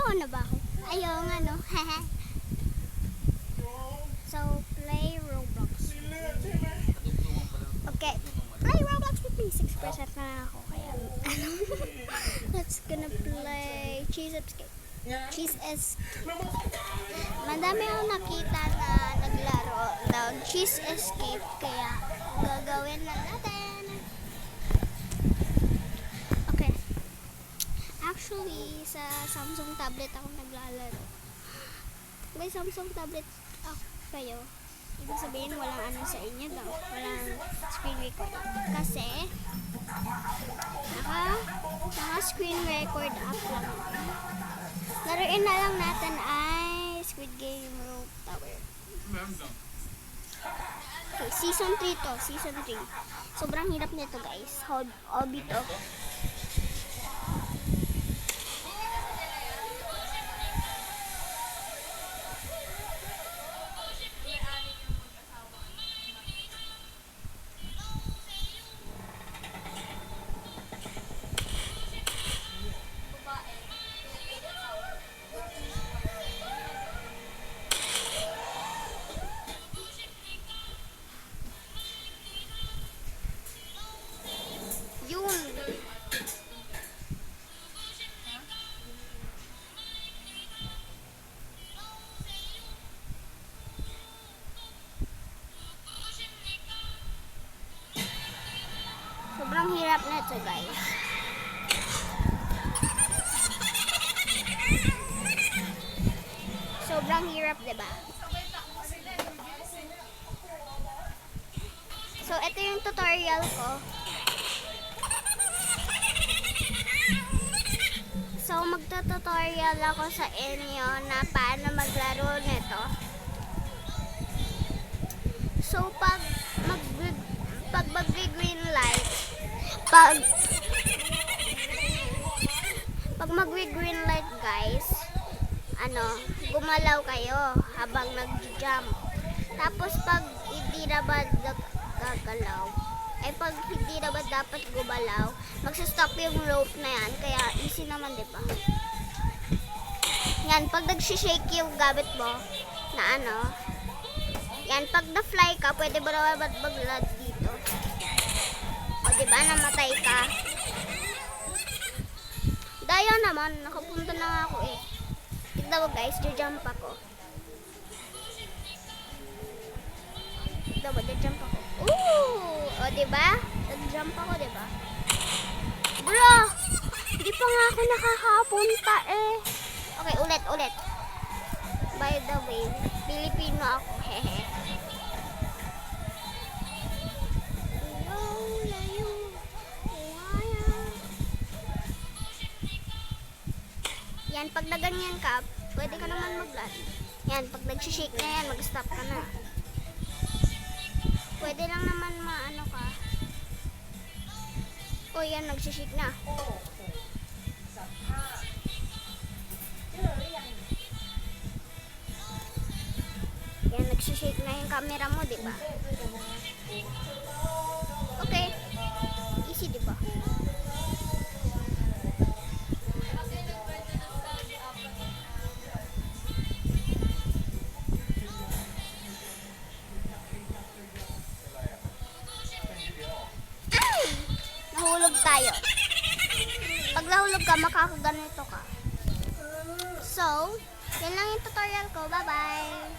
Tumawa na ba ako? Ayaw nga, no? So, play Roblox. Okay. Play Roblox with me. 6% na lang ako. Kaya, let's gonna play Cheese Escape. Cheese Escape. Madami akong nakita na naglaro ng Cheese Escape. Kaya, gagawin na natin. Okay. Actually, sa Samsung tablet ako naglalaro. May Samsung tablet kayo, ibig sabihin walang ano sa inyo daw, walang screen record kasi naka screen record app lang. Laruin na lang natin ay Squid Game Rope Tower. Okay, season 3 to, season 3. Sobrang hirap nito guys, hobby to. Sobrang hirap na ito guys. Sobrang hirap, diba? So, ito yung tutorial ko. So, magtututorial ako sa inyo na paano maglaro nito. So, pag mag-green light, pag mag-green light guys, gumalaw kayo habang nag-jump. Tapos pag hindi na ba gagalaw, pag hindi na ba dapat gumalaw, magsa-stop yung rope na yan. Kaya easy naman, diba? Yan, pag nag-shake yung gamit mo, na yan, pag na-fly ka, pwede ba naman mag-land dito? O, diba, namatay ka? Daya naman, nakapunta na nga ako eh. Tignan mo guys, jump ako. Tignan mo, jump ako. Ooh! O, diba? Nag-jump ako, diba? Bro! Hindi pa nga ako nakakapunta eh. Okay, ulit. By the way, Pilipino ako, hehe. Yan, pag naganyan ka, pwede ka naman mag-land. Yan, pag nag-shake na yan, mag-stop ka na. Pwede lang naman maano ka. O yan, nag-shake na. Yan, nag-shake na yung camera mo, diba? Okay. Easy, diba? Nahulog tayo. Pag nahulog ka, makakaganito ka. So, yan lang yung tutorial ko. Bye-bye!